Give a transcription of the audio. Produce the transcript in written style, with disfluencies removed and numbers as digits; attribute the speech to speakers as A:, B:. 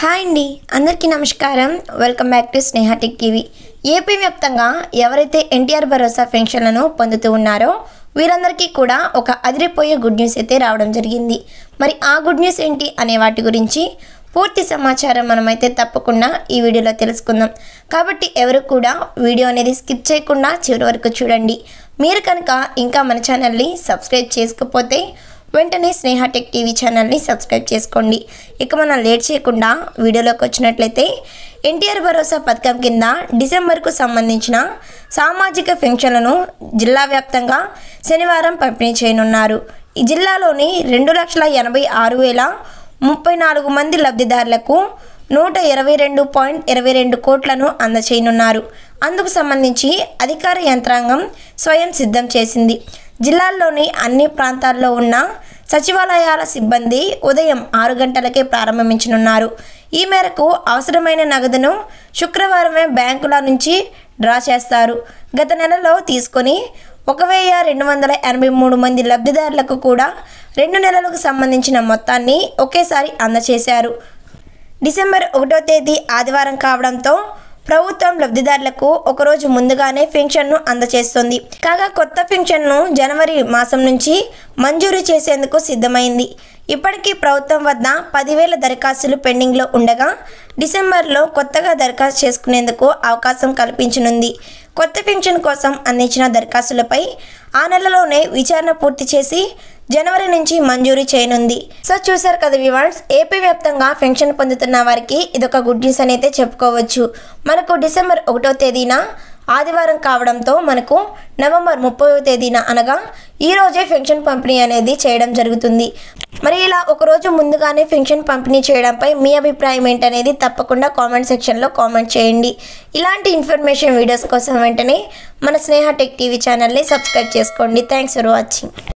A: Hi అండి, అందరికీ నమస్కారం. Welcome back to Sneha tech TV. AP వ్యాప్తంగా ఎవరైతే ఎన్టీఆర్ భరోసా పెన్షన్లను పొందుతూ ఉన్నారో వీరందరికీ కూడా ఒక అదిరిపోయే గుడ్ న్యూస్ అయితే రావడం జరిగింది. మరి ఆ గుడ్ న్యూస్ ఏంటి అనే వాటి గురించి పూర్తి సమాచారం మనమైతే తప్పకుండా ఈ వీడియోలో తెలుసుకుందాం. కాబట్టి ఎవరు కూడా వీడియో అనేది స్కిప్ చేయకుండా చివరి వరకు చూడండి. మీరు కనుక ఇంకా మన ఛానల్ని సబ్స్క్రైబ్ చేసుకోకపోతే వెంటనే స్నేహ టెక్ టీవీ ఛానల్ని సబ్స్క్రైబ్ చేసుకోండి. ఇక మనం లేట్ చేయకుండా వీడియోలోకి వచ్చినట్లయితే ఎన్టీఆర్ భరోసా పథకం కింద డిసెంబర్కు సంబంధించిన సామాజిక పెన్షన్లను జిల్లా వ్యాప్తంగా శనివారం పంపిణీ చేయనున్నారు. ఈ జిల్లాలోని 2,86,034 మంది లబ్ధిదారులకు 122.22 కోట్లను అందచేయనున్నారు. అందుకు సంబంధించి అధికార యంత్రాంగం స్వయం సిద్ధం చేసింది. జిల్లాల్లోని అన్ని ప్రాంతాల్లో ఉన్న సచివాలయాల సిబ్బంది ఉదయం 6 గంటలకే ప్రారంభించనున్నారు. ఈ మేరకు అవసరమైన నగదును శుక్రవారమే బ్యాంకుల నుంచి డ్రా చేస్తారు. గత నెలలో తీసుకొని 1,283 మంది లబ్ధిదారులకు కూడా 2 నెలలకు సంబంధించిన మొత్తాన్ని ఒకేసారి అందజేశారు. డిసెంబర్ 1వ తేదీ ఆదివారం కావడంతో ప్రభుత్వం లబ్ధిదారులకు ఒకరోజు ముందుగానే పెన్షన్ను అందజేస్తుంది. కాగా కొత్త పెన్షన్ను జనవరి మాసం నుంచి మంజూరు చేసేందుకు సిద్ధమైంది. ఇప్పటికీ ప్రభుత్వం వద్ద 10,000 దరఖాస్తులు పెండింగ్లో ఉండగా డిసెంబర్లో కొత్తగా దరఖాస్తు చేసుకునేందుకు అవకాశం కల్పించనుంది. కొత్త పెన్షన్ కోసం అందించిన దరఖాస్తులపై ఆ నెలలోనే విచారణ పూర్తి చేసి జనవరి నుంచి మంజూరు చేయనుంది. సో చూసారు కదా వ్యూవర్స్, ఏపీ వ్యాప్తంగా పెన్షన్ పొందుతున్న వారికి ఇదొక గుడ్ న్యూస్ అనేది చెప్పుకోవచ్చు. మనకు డిసెంబర్ 1వ తేదీన ఆదివారం కావడంతో మనకు నవంబర్ 30వ తేదీన అనగా ఈ రోజే పెన్షన్ పంపిణీ అనేది చేయడం జరుగుతుంది. మరి ఇలా ఒకరోజు ముందుగానే పెన్షన్ పంపిణీ చేయడంపై మీ అభిప్రాయం ఏంటనేది తప్పకుండా కామెంట్ సెక్షన్లో కామెంట్ చేయండి. ఇలాంటి ఇన్ఫర్మేషన్ వీడియోస్ కోసం వెంటనే మన స్నేహ టెక్ టీవీ ఛానల్ని సబ్స్క్రైబ్ చేసుకోండి. Thanks for watching.